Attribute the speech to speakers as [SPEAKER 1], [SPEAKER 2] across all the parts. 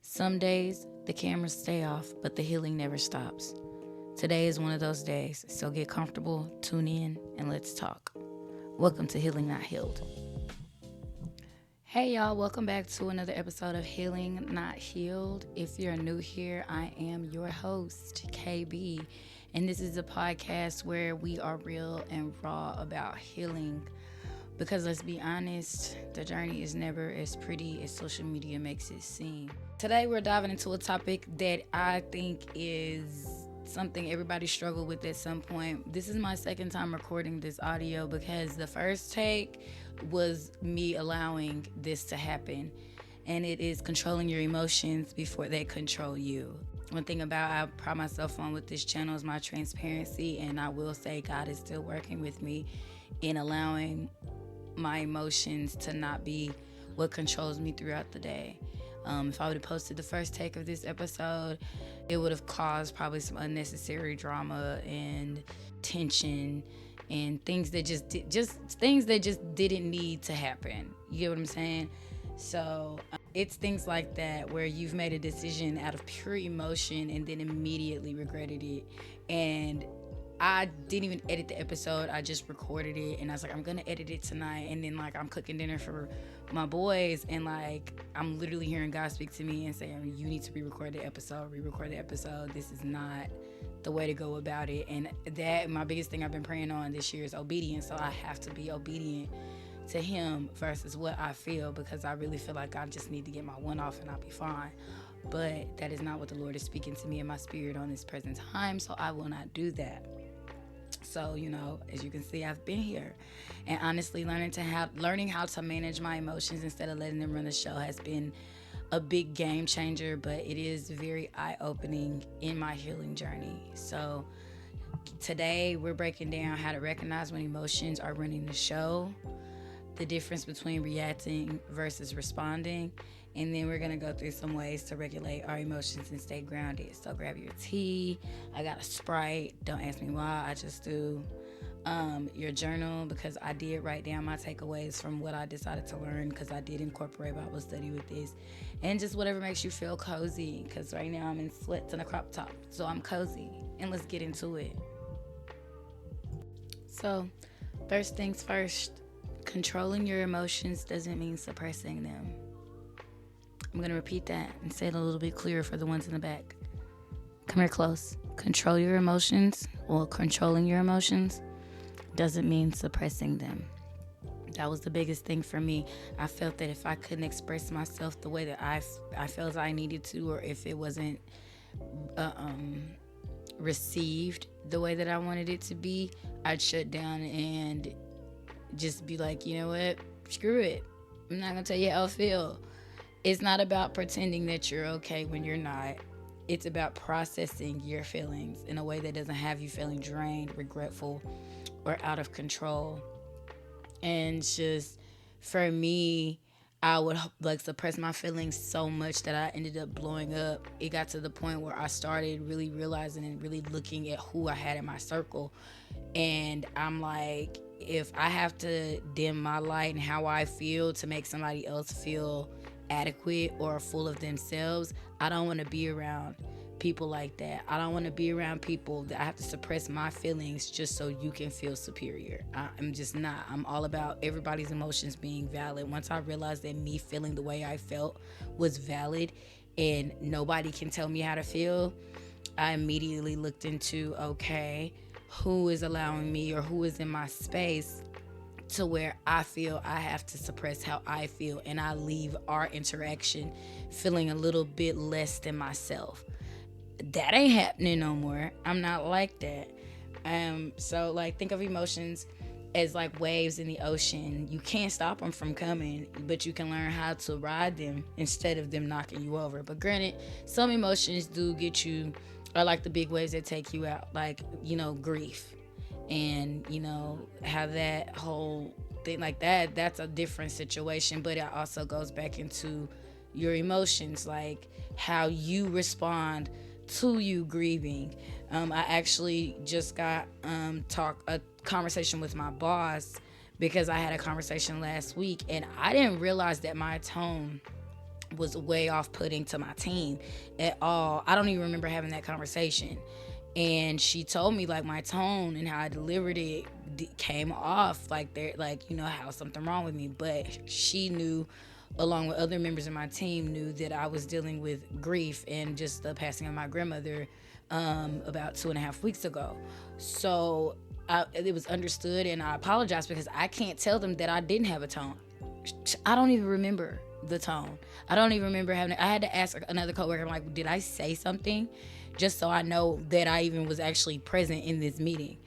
[SPEAKER 1] Some days the cameras stay off, but the healing never stops. Today is one of those days, so get comfortable, tune in, and let's talk. Welcome to Healing Not Healed. Hey y'all, welcome back to another episode of Healing Not Healed. If you're new here, I am your host, KB, and this is a podcast where we are real and raw about healing. Because let's be honest, the journey is never as pretty as social media makes it seem. Today we're diving into a topic that I think is something everybody struggled with at some point. This is my second time recording this audio because the first take was me allowing this to happen. And it is controlling your emotions before they control you. One thing about I pride myself on with this channel is my transparency, and I will say God is still working with me in allowing my emotions to not be what controls me throughout the day. If I would have posted the first take of this episode, it would have caused probably some unnecessary drama and tension and things that just didn't need to happen. You get what I'm saying? So it's things like that where you've made a decision out of pure emotion and then immediately regretted it. And I didn't even edit the episode. I just recorded it, and I was like, I'm gonna edit it tonight. And then I'm cooking dinner for my boys, and I'm literally hearing God speak to me and saying, you need to re-record the episode. This is not the way to go about it. And that, my biggest thing I've been praying on this year is obedience. So I have to be obedient to him versus what I feel, because I really feel like I just need to get my one off and I'll be fine. But that is not what the Lord is speaking to me in my spirit on this present time, so I will not do that. So, as you can see, I've been here. And honestly, learning how to manage my emotions instead of letting them run the show has been a big game changer, but it is very eye-opening in my healing journey. So today we're breaking down how to recognize when emotions are running the show, the difference between reacting versus responding, and then we're going to go through some ways to regulate our emotions and stay grounded. So grab your tea. I got a Sprite. Don't ask me why. I just do. Your journal, because I did write down my takeaways from what I decided to learn, because I did incorporate Bible study with this. And just whatever makes you feel cozy, because right now I'm in sweats and a crop top. So I'm cozy. And let's get into it. So first things first, controlling your emotions doesn't mean suppressing them. I'm going to repeat that and say it a little bit clearer for the ones in the back. Come here close. Controlling your emotions doesn't mean suppressing them. That was the biggest thing for me. I felt that if I couldn't express myself the way that I felt I needed to, or if it wasn't received the way that I wanted it to be, I'd shut down and just be like, you know what? Screw it. I'm not going to tell you how I feel. It's not about pretending that you're okay when you're not. It's about processing your feelings in a way that doesn't have you feeling drained, regretful, or out of control. And just, for me, I would suppress my feelings so much that I ended up blowing up. It got to the point where I started really realizing and really looking at who I had in my circle. And I'm like, if I have to dim my light and how I feel to make somebody else feel adequate or full of themselves, I don't want to be around people like that. I don't want to be around people that I have to suppress my feelings just so you can feel superior. I'm just not. I'm all about everybody's emotions being valid. Once I realized that me feeling the way I felt was valid and nobody can tell me how to feel, I immediately looked into, okay, who is allowing me or who is in my space to where I feel I have to suppress how I feel, and I leave our interaction feeling a little bit less than myself. That ain't happening no more. I'm not like that. So think of emotions as like waves in the ocean. You can't stop them from coming, but you can learn how to ride them instead of them knocking you over. But granted, some emotions do get you, are like the big waves that take you out, grief. And how that whole thing like that's a different situation, but it also goes back into your emotions, like how you respond to you grieving. I actually just got a conversation with my boss because I had a conversation last week and I didn't realize that my tone was way off-putting to my team at all. I don't even remember having that conversation. And she told me like my tone and how I delivered it came off like there, like, you know, how something wrong with me. But she knew, along with other members of my team, knew that I was dealing with grief and just the passing of my grandmother about 2.5 weeks ago. So it was understood, and I apologized because I can't tell them that I didn't have a tone. I don't even remember the tone. I don't even remember having it. I had to ask another coworker, I'm like, did I say something? Just so I know that I even was actually present in this meeting.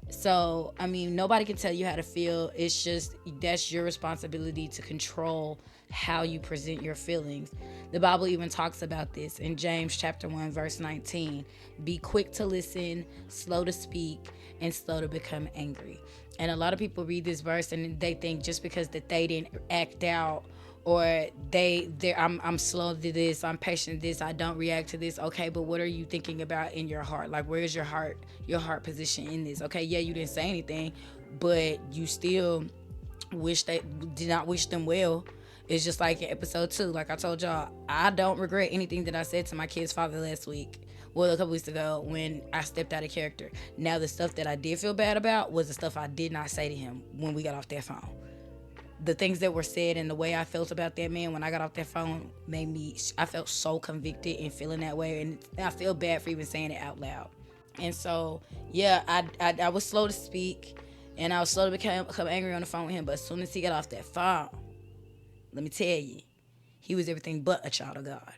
[SPEAKER 1] So, I mean, nobody can tell you how to feel. It's just, that's your responsibility to control how you present your feelings. The Bible even talks about this in James chapter 1, verse 19. Be quick to listen, slow to speak, and slow to become angry. And a lot of people read this verse and they think just because that they didn't act out, or I'm slow to this, I'm patient to this, I don't react to this. Okay, but what are you thinking about in your heart? Like, where's your heart position in this? Okay, yeah, you didn't say anything, but you still did not wish them well. It's just like in episode 2, like I told y'all, I don't regret anything that I said to my kid's father last week. Well, a couple weeks ago when I stepped out of character. Now, the stuff that I did feel bad about was the stuff I did not say to him when we got off that phone. The things that were said and the way I felt about that man when I got off that phone I felt so convicted in feeling that way, and I feel bad for even saying it out loud. And so, yeah, I was slow to speak, and I was slow to become angry on the phone with him, but as soon as he got off that phone, let me tell you, he was everything but a child of God,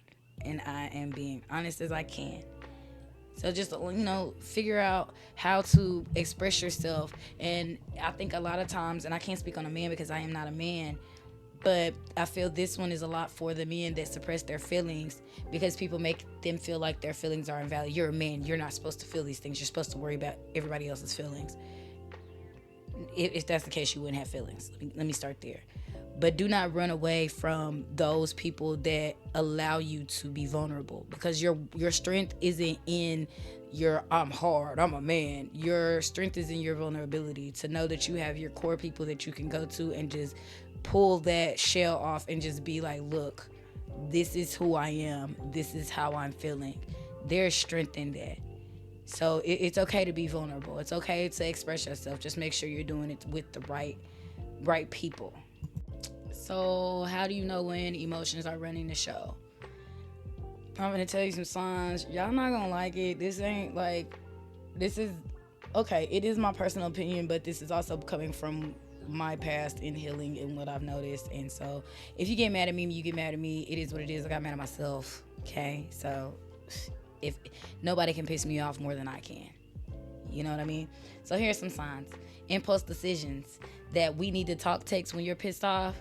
[SPEAKER 1] and I am being honest as I can. So just, you know, figure out how to express yourself. And I think a lot of times, and I can't speak on a man because I am not a man, but I feel this one is a lot for the men that suppress their feelings because people make them feel like their feelings are invalid. You're a man. You're not supposed to feel these things. You're supposed to worry about everybody else's feelings. If that's the case, you wouldn't have feelings. Let me start there. But do not run away from those people that allow you to be vulnerable, because your strength isn't in your I'm hard, I'm a man. Your strength is in your vulnerability, to know that you have your core people that you can go to and just pull that shell off and just be like, look, this is who I am. This is how I'm feeling. There's strength in that. So it's okay to be vulnerable. It's okay to express yourself. Just make sure you're doing it with the right people. So how do you know when emotions are running the show? I'm going to tell you some signs. Y'all not going to like it. This is, okay, it is my personal opinion, but this is also coming from my past in healing and what I've noticed. And so if you get mad at me, you get mad at me. It is what it is. I got mad at myself. Okay. So if nobody can piss me off more than I can, you know what I mean? So here's some signs. Impulse decisions. That we need to talk text when you're pissed off.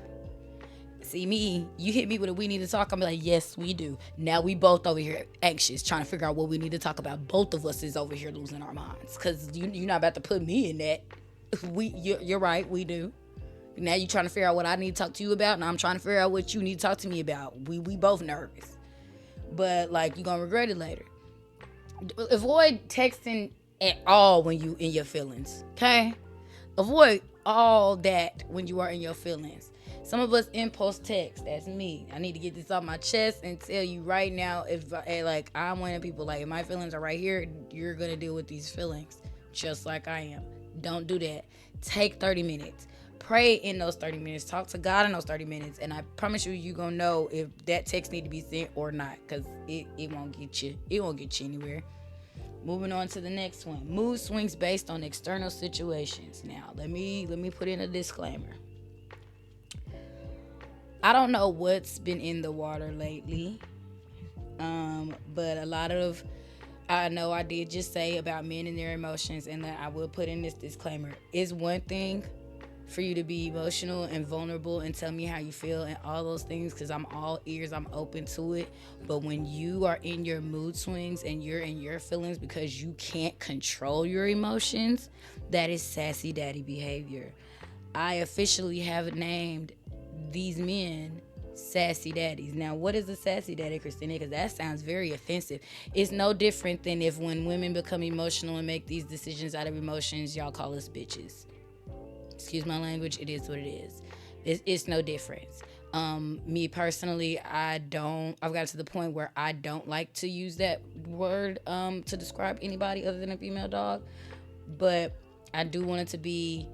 [SPEAKER 1] See me, you hit me with a we need to talk, I'm like, yes, we do. Now we both over here anxious, trying to figure out what we need to talk about. Both of us is over here losing our minds, because you're not about to put me in that. You're right, we do. Now you trying to figure out what I need to talk to you about, and I'm trying to figure out what you need to talk to me about. We both nervous. But, like, you're going to regret it later. Avoid texting at all when you in your feelings, okay? Avoid all that when you are in your feelings. Some of us impulse text. That's me. I need to get this off my chest and tell you right now, if I'm one of the people, like, if my feelings are right here, you're going to deal with these feelings just like I am. Don't do that. Take 30 minutes. Pray in those 30 minutes. Talk to God in those 30 minutes. And I promise you're going to know if that text need to be sent or not, because it won't get you. It won't get you anywhere. Moving on to the next one. Mood swings based on external situations. Now, let me put in a disclaimer. I don't know what's been in the water lately, but I know I did just say about men and their emotions, and that I will put in this disclaimer. It's one thing for you to be emotional and vulnerable and tell me how you feel and all those things, because I'm all ears, I'm open to it. But when you are in your mood swings and you're in your feelings because you can't control your emotions, that is sassy daddy behavior. I officially have named these men sassy daddies. Now, what is a sassy daddy, Christina? Because that sounds very offensive. It's no different than if when women become emotional and make these decisions out of emotions, y'all call us bitches. Excuse my language, it is what it is. It's no difference. Me personally, I've got to the point where I don't like to use that word to describe anybody other than a female dog. But I do want it to be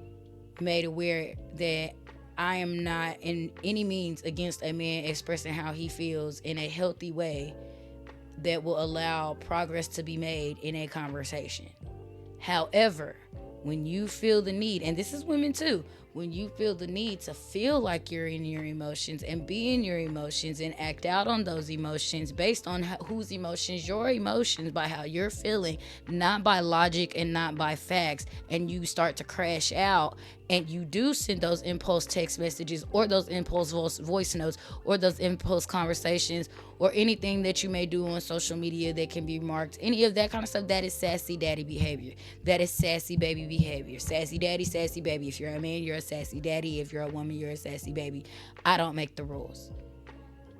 [SPEAKER 1] made aware that I am not in any means against a man expressing how he feels in a healthy way that will allow progress to be made in a conversation. However, when you feel the need, and this is women too, when you feel the need to feel like you're in your emotions and be in your emotions and act out on those emotions based on whose emotions, your emotions, by how you're feeling, not by logic and not by facts, and you start to crash out and you do send those impulse text messages or those impulse voice notes or those impulse conversations or anything that you may do on social media that can be marked, any of that kind of stuff, that is sassy daddy behavior. That is sassy baby behavior. Sassy daddy, sassy baby. If you're a man, you're a sassy daddy. If you're a woman, you're a sassy baby. I don't make the rules.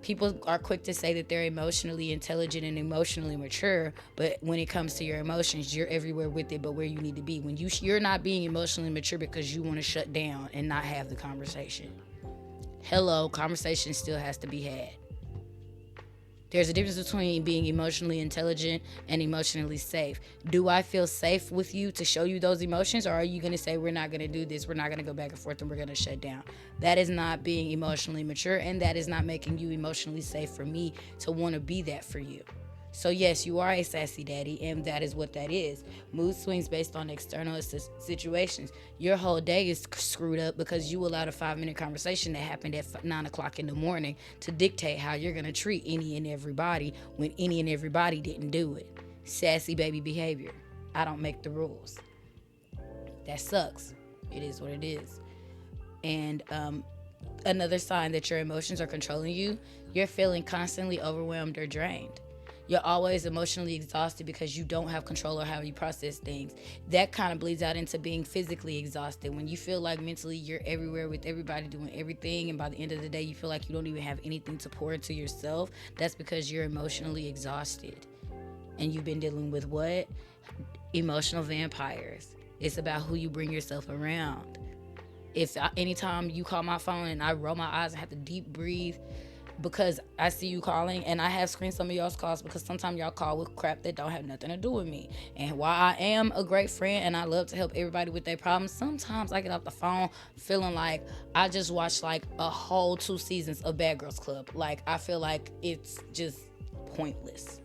[SPEAKER 1] People are quick to say that they're emotionally intelligent and emotionally mature, but when it comes to your emotions, you're everywhere with it but where you need to be. When you're not being emotionally mature because you want to shut down and not have the conversation. Hello, conversation still has to be had. There's a difference between being emotionally intelligent and emotionally safe. Do I feel safe with you to show you those emotions, or are you going to say, we're not going to do this, we're not going to go back and forth, and we're going to shut down? That is not being emotionally mature, and that is not making you emotionally safe for me to want to be that for you. So yes, you are a sassy daddy, and that is what that is. Mood swings based on external situations. Your whole day is screwed up because you allowed a 5-minute conversation that happened at 9 o'clock in the morning to dictate how you're going to treat any and everybody when any and everybody didn't do it. Sassy baby behavior. I don't make the rules. That sucks. It is what it is. And another sign that your emotions are controlling you, you're feeling constantly overwhelmed or drained. You're always emotionally exhausted because you don't have control over how you process things. That kind of bleeds out into being physically exhausted. When you feel like mentally you're everywhere with everybody doing everything, and by the end of the day you feel like you don't even have anything to pour into yourself, that's because you're emotionally exhausted. And you've been dealing with what? Emotional vampires. It's about who you bring yourself around. Anytime you call my phone and I roll my eyes and have to deep breathe, because I see you calling, and I have screened some of y'all's calls because sometimes y'all call with crap that don't have nothing to do with me. And while I am a great friend and I love to help everybody with their problems, sometimes I get off the phone feeling like I just watched like a whole 2 seasons of Bad Girls Club. Like, I feel like it's just pointless.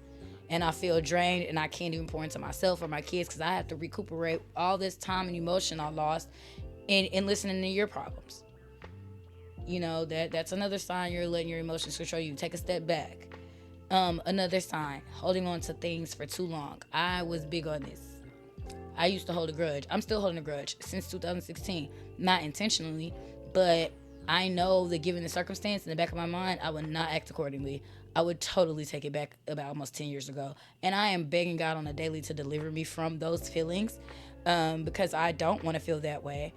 [SPEAKER 1] And I feel drained, and I can't even pour into myself or my kids because I have to recuperate all this time and emotion I lost in listening to your problems. You know, that's another sign you're letting your emotions control you. Take a step back. Another sign, holding on to things for too long. I was big on this. I used to hold a grudge. I'm still holding a grudge since 2016. Not intentionally, but I know that given the circumstance in the back of my mind, I would not act accordingly. I would totally take it back about almost 10 years ago. And I am begging God on a daily to deliver me from those feelings because I don't want to feel that way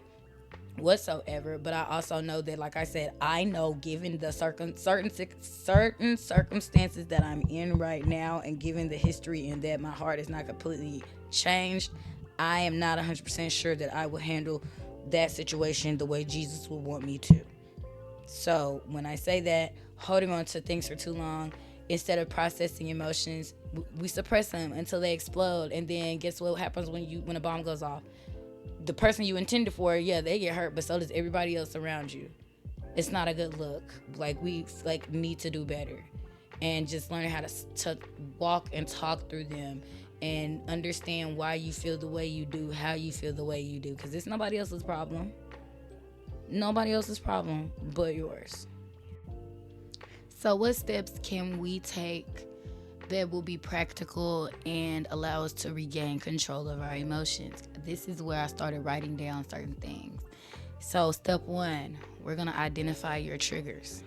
[SPEAKER 1] whatsoever. But I also know that, like I said, I know given the certain circumstances that I'm in right now, and given the history and that my heart is not completely changed, I am not 100% sure that I will handle that situation the way Jesus would want me to. So when I say that, holding on to things for too long, instead of processing emotions, we suppress them until they explode. And then guess what happens when a bomb goes off? The person you intended for, yeah, they get hurt, but so does everybody else around you. It's not a good look. Like, we need to do better, and just learn how to walk and talk through them and understand why you feel the way you do, how you feel the way you do, because it's nobody else's problem. Nobody else's problem but yours. So what steps can we take that will be practical and allow us to regain control of our emotions? This is where I started writing down certain things. So step 1, we're going to identify your triggers.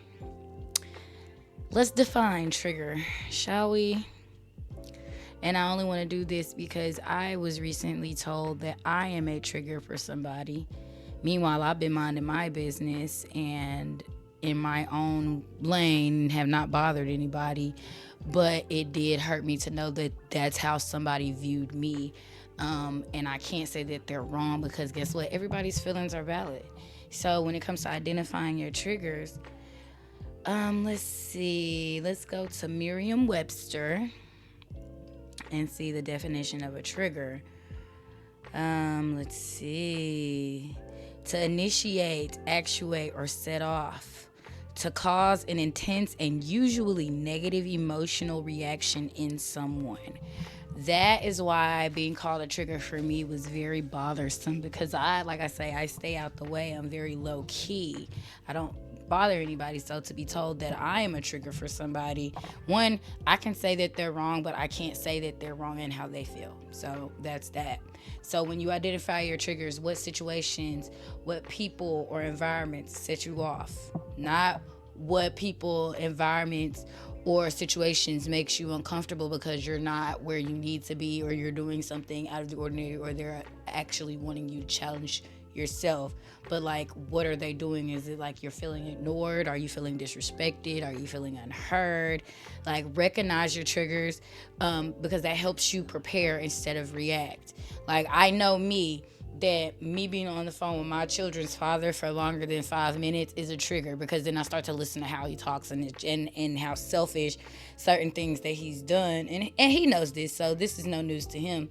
[SPEAKER 1] Let's define trigger, shall we? And I only want to do this because I was recently told that I am a trigger for somebody. Meanwhile, I've been minding my business and in my own lane, have not bothered anybody. But it did hurt me to know that that's how somebody viewed me. And I can't say that they're wrong, because guess what? Everybody's feelings are valid. So when it comes to identifying your triggers, Let's see. Let's go to Merriam-Webster and see the definition of a trigger. Let's see. To initiate, actuate, or set off. To cause an intense and usually negative emotional reaction in someone. That is why being called a trigger for me was very bothersome, because I stay out the way. I'm very low key. I don't bother anybody. So to be told that I am a trigger for somebody, one, I can say that they're wrong, but I can't say that they're wrong in how they feel. So that's that. So when you identify your triggers, what situations, what people or environments set you off? Not what people, environments, or situations makes you uncomfortable because you're not where you need to be, or you're doing something out of the ordinary, or they're actually wanting you to challenge yourself. But like, what are they doing? Is it like you're feeling ignored? Are you feeling disrespected? Are you feeling unheard? Like, recognize your triggers, because that helps you prepare instead of react. Like, I know that me being on the phone with my children's father for longer than 5 minutes is a trigger, because then I start to listen to how he talks and how selfish certain things that he's done. And he knows this, so this is no news to him.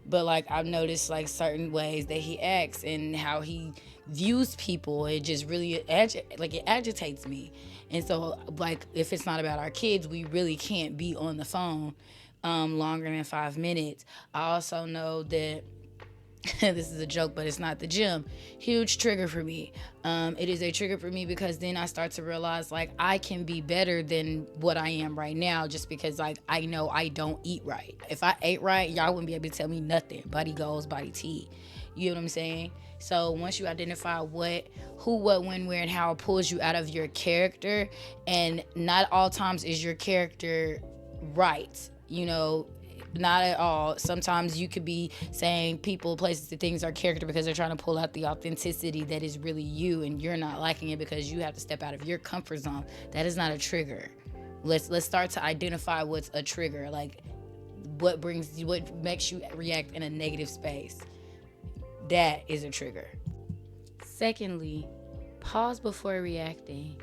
[SPEAKER 1] But like, I've noticed like certain ways that he acts and how he views people. It just really it agitates me. And so like, if it's not about our kids, we really can't be on the phone longer than 5 minutes. I also know that this is a joke, but it's not the gym. Huge trigger for me. It is a trigger for me because then I start to realize like I can be better than what I am right now, just because like I know I don't eat right. If I ate right, y'all wouldn't be able to tell me nothing. Body goals, body tea. You know what I'm saying? So once you identify who, what, when, where, and how it pulls you out of your character, and not all times is your character right. You know, not at all. Sometimes you could be saying people, places, and things are character because they're trying to pull out the authenticity that is really you, and you're not liking it because you have to step out of your comfort zone. That is not a trigger. Let's start to identify what's a trigger. Like, what makes you react in a negative space. That is a trigger. Secondly, pause before reacting.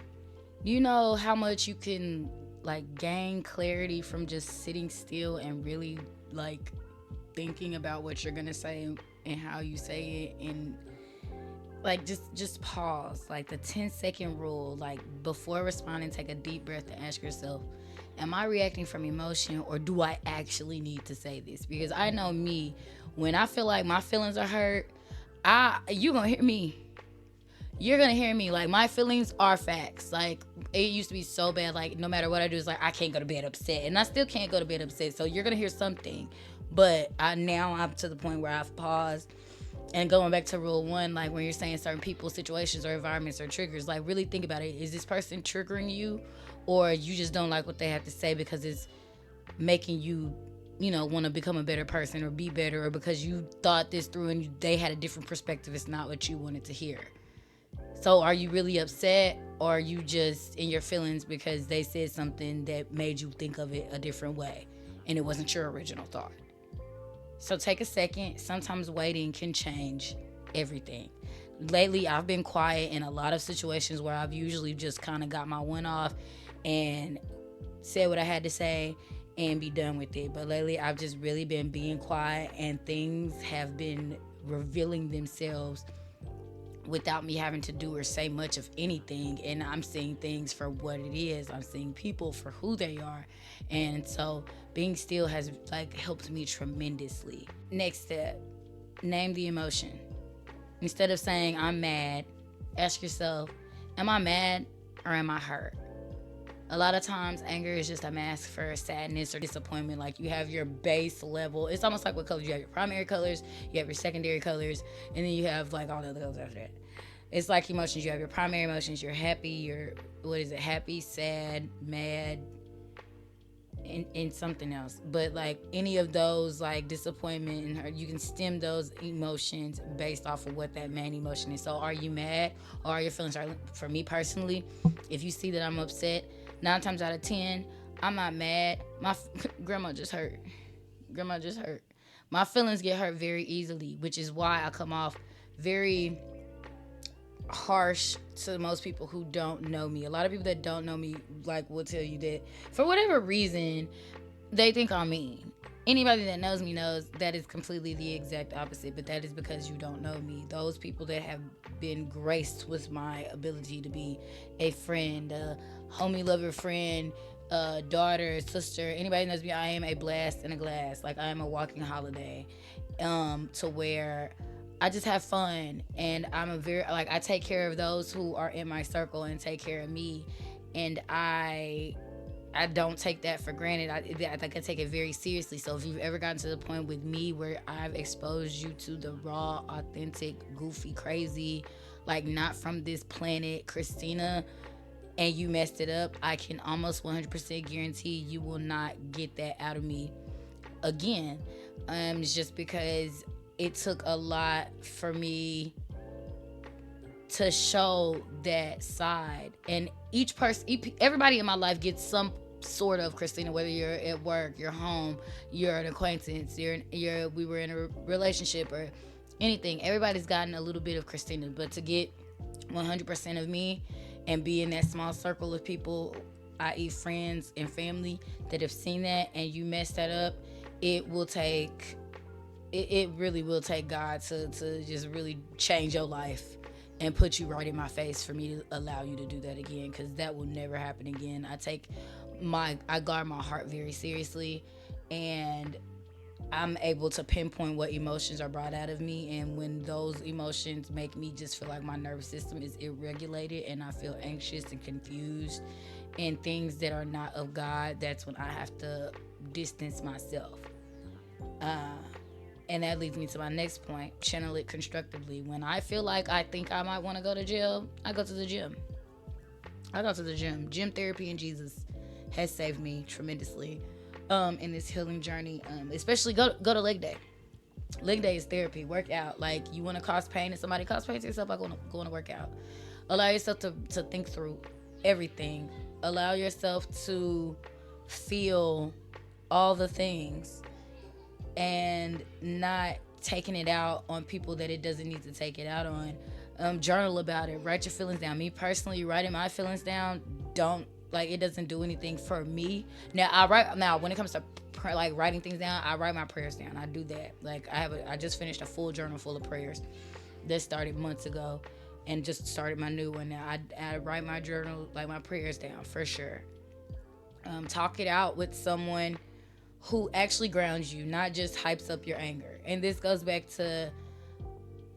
[SPEAKER 1] You know how much you can like gain clarity from just sitting still and really like thinking about what you're gonna say and how you say it, and like just pause. Like the 10-second rule. Like, before responding, take a deep breath and ask yourself, am I reacting from emotion, or do I actually need to say this? Because I know me, when I feel like my feelings are hurt, you gonna hear me. You're gonna hear me. Like, my feelings are facts. Like, it used to be so bad, like no matter what I do, it's like I can't go to bed upset, and I still can't go to bed upset. So you're gonna hear something. But I'm to the point where I've paused. And going back to rule 1, like when you're saying certain people, situations, or environments or triggers, like really think about it. Is this person triggering you, or you just don't like what they have to say because it's making you, want to become a better person or be better, or because you thought this through and they had a different perspective. It's not what you wanted to hear. So are you really upset, or are you just in your feelings because they said something that made you think of it a different way and it wasn't your original thought? So take a second. Sometimes waiting can change everything. Lately, I've been quiet in a lot of situations where I've usually just kind of got my one off and said what I had to say and be done with it. But lately, I've just really been being quiet, and things have been revealing themselves without me having to do or say much of anything. And I'm seeing things for what it is. I'm seeing people for who they are. And so being still has like helped me tremendously. Next step, name the emotion. Instead of saying I'm mad, ask yourself, am I mad or am I hurt? A lot of times anger is just a mask for sadness or disappointment. Like, you have your base level. It's almost like what colors you have: your primary colors, you have your secondary colors, and then you have like all the other colors after that. It's like emotions. You have your primary emotions, you're happy, happy, sad, mad, and something else. But like any of those, like disappointment, and you can stem those emotions based off of what that main emotion is. So are you mad, or are your feelings hurt? For me personally, if you see that I'm upset, 9 times out of 10, I'm not mad. My grandma just hurt. My feelings get hurt very easily, which is why I come off very harsh to most people who don't know me. A lot of people that don't know me will tell you that for whatever reason they think I'm mean. Anybody that knows me knows that is completely the exact opposite, but that is because you don't know me. Those people that have been graced with my ability to be a friend, a homie lover friend, daughter, sister, anybody that knows me, I am a blast in a glass. I am a walking holiday, to where I just have fun, and I'm a very I take care of those who are in my circle and take care of me, and I don't take that for granted. I take it very seriously. So if you've ever gotten to the point with me where I've exposed you to the raw, authentic, goofy, crazy, not from this planet Christina, and you messed it up, I can almost 100% guarantee you will not get that out of me again. It's just because it took a lot for me to show that side, and each person, everybody in my life gets some sort of Christina, whether you're at work, you're home, you're an acquaintance, we were in a relationship or anything. Everybody's gotten a little bit of Christina, but to get 100% of me and be in that small circle of people, i.e. friends and family, that have seen that, and you mess that up, it really will take God to just really change your life and put you right in my face for me to allow you to do that again, because that will never happen again. I guard my heart very seriously, and I'm able to pinpoint what emotions are brought out of me, and when those emotions make me just feel like my nervous system is irregulated and I feel anxious and confused and things that are not of God, that's when I have to distance myself. And that leads me to my next point: channel it constructively. When I feel like I think I might want to go to jail, I go to the gym. Gym therapy and Jesus has saved me tremendously in this healing journey. Especially go to leg day. Leg day is therapy. Work out. You want to cause pain, and somebody cause pain to yourself by going to work out. Allow yourself to think through everything. Allow yourself to feel all the things, and not taking it out on people that it doesn't need to take it out on. Journal about it. Write your feelings down. Me personally, writing my feelings down it doesn't do anything for me. Now when it comes to writing things down, I write my prayers down. I do that. I just finished a full journal full of prayers that started months ago, and just started my new one now. I write my journal, my prayers down for sure. Talk it out with someone who actually grounds you, not just hypes up your anger. And this goes back to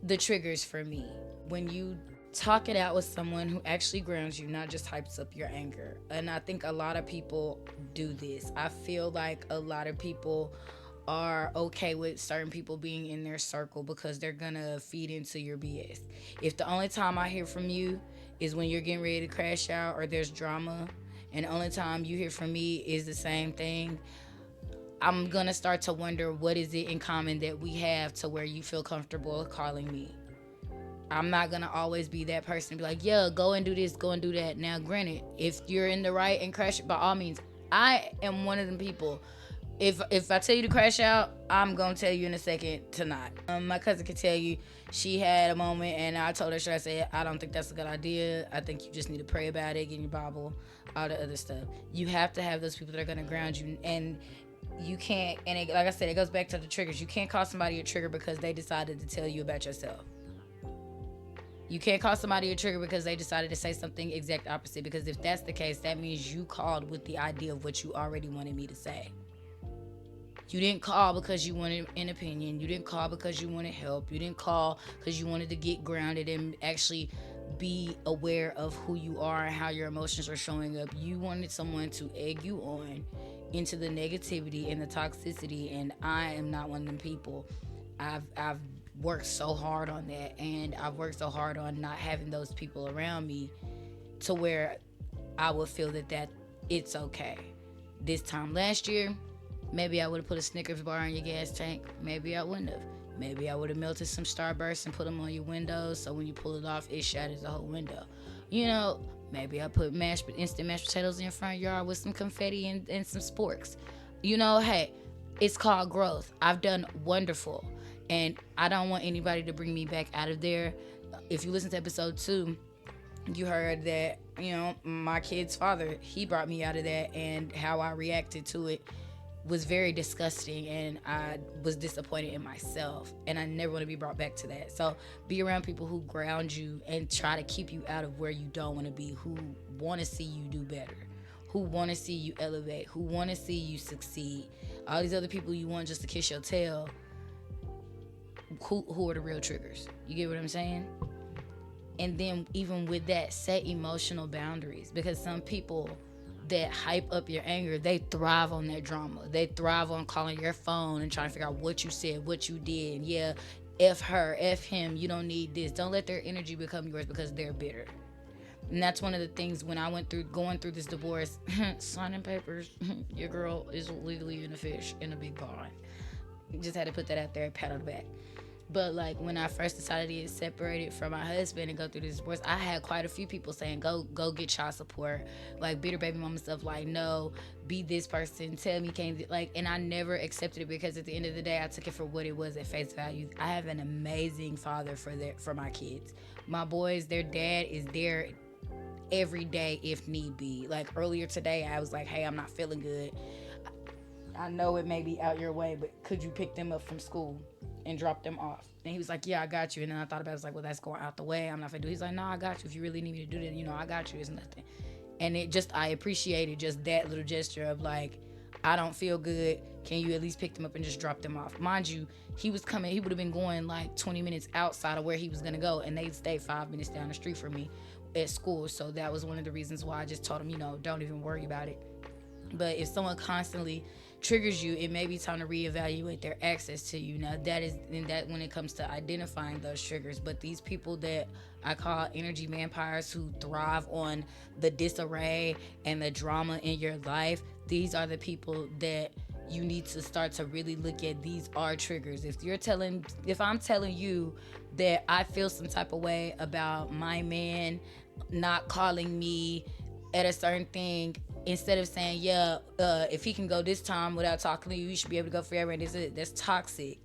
[SPEAKER 1] the triggers for me. When you talk it out with someone who actually grounds you, not just hypes up your anger. And I think a lot of people do this. I feel like a lot of people are okay with certain people being in their circle because they're gonna feed into your BS. If the only time I hear from you is when you're getting ready to crash out or there's drama, and the only time you hear from me is the same thing, I'm gonna start to wonder, what is it in common that we have to where you feel comfortable calling me? I'm not gonna always be that person to be like, yeah, go and do this, go and do that. Now, granted, if you're in the right and crash, by all means, I am one of them people. If I tell you to crash out, I'm gonna tell you in a second to not. My cousin could tell you she had a moment, and I told her, I said, I don't think that's a good idea. I think you just need to pray about it, get in your Bible, all the other stuff. You have to have those people that are gonna ground you, and you can't, like I said, it goes back to the triggers. You can't call somebody a trigger because they decided to tell you about yourself. You can't call somebody a trigger because they decided to say something exact opposite, because if that's the case, that means you called with the idea of what you already wanted me to say. You didn't call because you wanted an opinion. You didn't call because you wanted help. You didn't call because you wanted to get grounded and actually be aware of who you are and how your emotions are showing up. You wanted someone to egg you on into the negativity and the toxicity, and I am not one of them people. I've worked so hard on that, and I've worked so hard on not having those people around me to where I would feel that it's okay. This time last year, maybe I would have put a Snickers bar in your gas tank. Maybe I wouldn't have. Maybe I would have melted some Starbursts and put them on your windows, so when you pull it off, it shatters the whole window. Maybe I put instant mashed potatoes in your front yard with some confetti and some sporks. Hey, it's called growth. I've done wonderful, and I don't want anybody to bring me back out of there. if you listen to episode 2, you heard that, my kid's father, he brought me out of that, and how I reacted to it was very disgusting, and I was disappointed in myself, and I never want to be brought back to that. So be around people who ground you and try to keep you out of where you don't want to be, who want to see you do better, who want to see you elevate, who want to see you succeed. All these other people you want just to kiss your tail, who are the real triggers? You get what I'm saying? And then even with that, set emotional boundaries, because some people that hype up your anger, they thrive on that drama. They thrive on calling your phone and trying to figure out what you said, what you did. Yeah, F her, F him, you don't need this. Don't let their energy become yours because they're bitter. And that's one of the things when I going through this divorce, signing papers, your girl is legally in a fish in a big pond. Just had to put that out there, pat on the back. But like when I first decided to get separated from my husband and go through this divorce, I had quite a few people saying, go get child support. Like bitter baby mama stuff, like, no, be this person, tell me, can't, like, and I never accepted it, because at the end of the day, I took it for what it was at face value. I have an amazing father for my kids. My boys, their dad is there every day if need be. Like earlier today, I was like, hey, I'm not feeling good. I know it may be out your way, but could you pick them up from school and drop them off? And he was like, yeah, I got you. And then I thought about it, I was like, well, that's going out the way. I'm not gonna do it. He's like, no, I got you. If you really need me to do that, I got you. It's nothing. And I appreciated just that little gesture of like, I don't feel good. Can you at least pick them up and just drop them off? Mind you, he would have been going like 20 minutes outside of where he was gonna go, and they stayed 5 minutes down the street from me at school. So that was one of the reasons why I just told him, don't even worry about it. But if someone constantly triggers you, it may be time to reevaluate their access to you. Now that when it comes to identifying those triggers. But these people that I call energy vampires, who thrive on the disarray and the drama in your life, these are the people that you need to start to really look at. These are triggers. If I'm telling you that I feel some type of way about my man not calling me at a certain thing, instead of saying, if he can go this time without talking to you, you should be able to go forever, and that's toxic.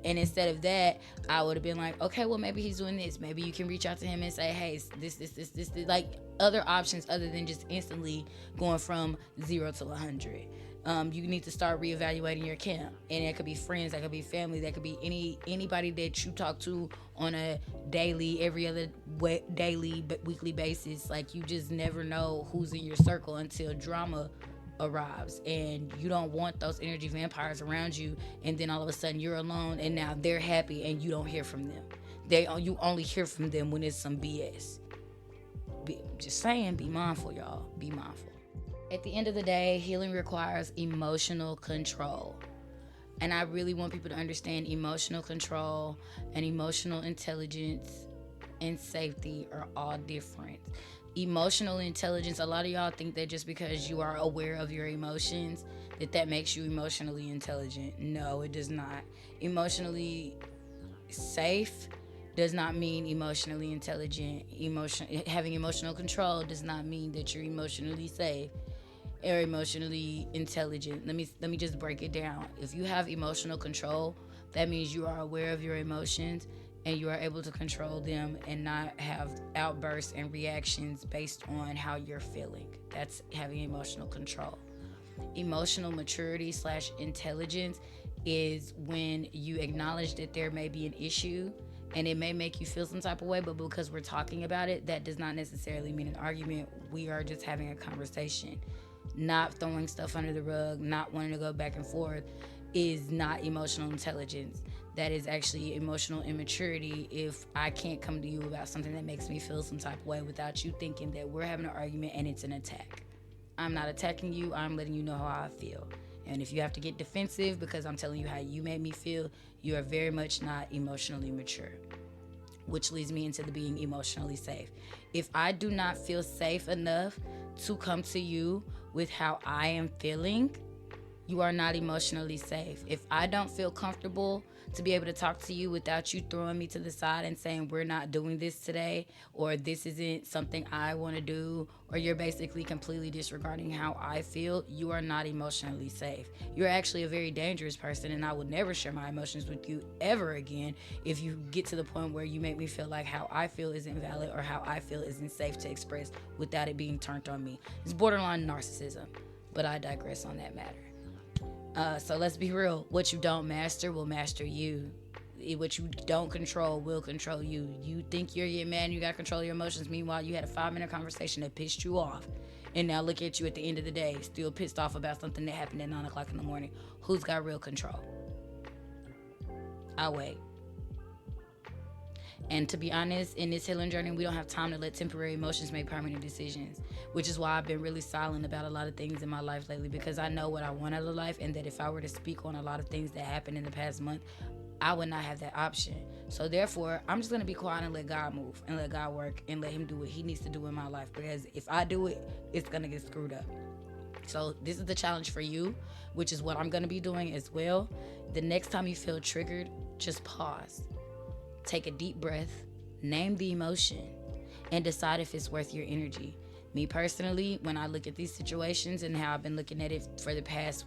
[SPEAKER 1] And instead of that, I would have been like, okay, well, maybe he's doing this. Maybe you can reach out to him and say, hey, this, like other options other than just instantly going from 0 to 100. You need to start reevaluating your camp, and it could be friends, that could be family, that could be anybody that you talk to on a daily, every other daily, but weekly basis. Like, you just never know who's in your circle until drama arrives, and you don't want those energy vampires around you. And then all of a sudden you're alone, and now they're happy, and you don't hear from them. You only hear from them when it's some BS. Just saying, be mindful, y'all. Be mindful. At the end of the day, healing requires emotional control. And I really want people to understand emotional control and emotional intelligence and safety are all different. Emotional intelligence, a lot of y'all think that just because you are aware of your emotions, that makes you emotionally intelligent. No, it does not. Emotionally safe does not mean emotionally intelligent. Having emotional control does not mean that you're emotionally safe or emotionally intelligent. Let me just break it down. If you have emotional control, that means you are aware of your emotions and you are able to control them and not have outbursts and reactions based on how you're feeling. That's having emotional control. Emotional maturity / intelligence is when you acknowledge that there may be an issue and it may make you feel some type of way, but because we're talking about it, that does not necessarily mean an argument. We are just having a conversation. Not throwing stuff under the rug, not wanting to go back and forth is not emotional intelligence. That is actually emotional immaturity if I can't come to you about something that makes me feel some type of way without you thinking that we're having an argument and it's an attack. I'm not attacking you, I'm letting you know how I feel. And if you have to get defensive because I'm telling you how you made me feel, you are very much not emotionally mature. Which leads me into the being emotionally safe. If I do not feel safe enough to come to you with how I am feeling, You are not emotionally safe. If I don't feel comfortable to be able to talk to you without you throwing me to the side and saying we're not doing this today, or this isn't something I want to do, or you're basically completely disregarding how I feel, you are not emotionally safe. You're actually a very dangerous person, and I would never share my emotions with you ever again if you get to the point where you make me feel like how I feel isn't valid or how I feel isn't safe to express without it being turned on me. It's borderline narcissism, but I digress on that matter. So let's be real. What you don't master will master you. What you don't control will control you. You think you're your man, you got to control your emotions. Meanwhile, you had a 5-minute conversation that pissed you off. And now look at you at the end of the day, still pissed off about something that happened at 9 o'clock in the morning. Who's got real control? I'll wait. And to be honest, in this healing journey, we don't have time to let temporary emotions make permanent decisions, which is why I've been really silent about a lot of things in my life lately, because I know what I want out of life, and that if I were to speak on a lot of things that happened in the past month, I would not have that option. So therefore, I'm just going to be quiet and let God move and let God work and let him do what he needs to do in my life, because if I do it, it's going to get screwed up. So this is the challenge for you, which is what I'm going to be doing as well. The next time you feel triggered, just pause. Take a deep breath, name the emotion, and decide if it's worth your energy. Me personally, when I look at these situations and how I've been looking at it for the past,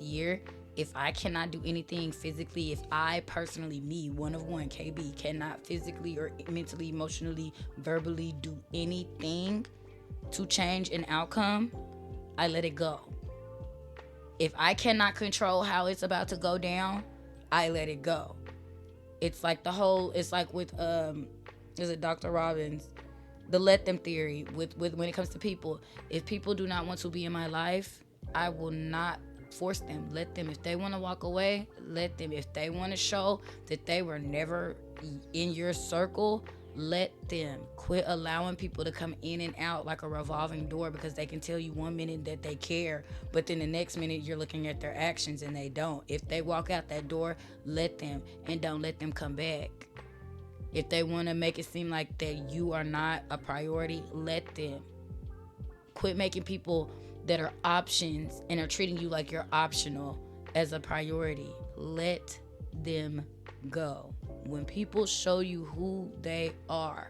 [SPEAKER 1] year, if I cannot do anything physically, if I personally, me, one of one, KB, cannot physically or mentally, emotionally, verbally do anything to change an outcome, I let it go. If I cannot control how it's about to go down, I let it go. It's like with is it Dr. Robbins, the let them theory with when it comes to people. If people do not want to be in my life, I will not force them. Let them. If they want to walk away, let them. If they want to show that they were never in your circle, let them. Quit allowing people to come in and out like a revolving door, because they can tell you one minute that they care, but then the next minute you're looking at their actions and they don't. If they walk out that door, let them, and don't let them come back. If they want to make it seem like that you are not a priority, let them. Quit making people that are options and are treating you like you're optional as a priority. Let them go. When people show you who they are,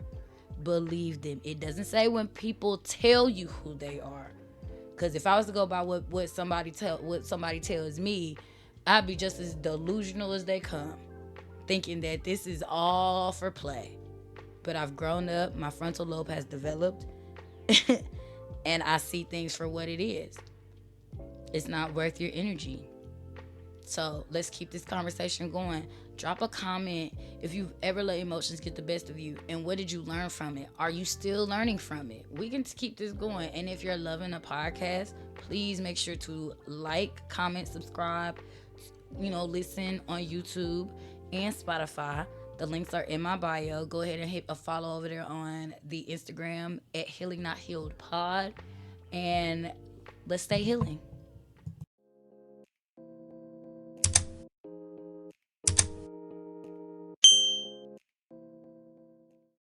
[SPEAKER 1] believe them. It doesn't say when people tell you who they are, because if I was to go by what somebody tells me, I'd be just as delusional as they come, thinking that this is all for play. But I've grown up, my frontal lobe has developed, and I see things for what it is. It's not worth your energy. So let's keep this conversation going. Drop a comment if you've ever let emotions get the best of you, and what did you learn from it? Are you still learning from it? We can keep this going. And if you're loving the podcast, please make sure to like, comment, subscribe, listen on YouTube and Spotify. The links are in my bio. Go ahead and hit a follow over there on the Instagram at HealingNotHealedPod, and let's stay healing.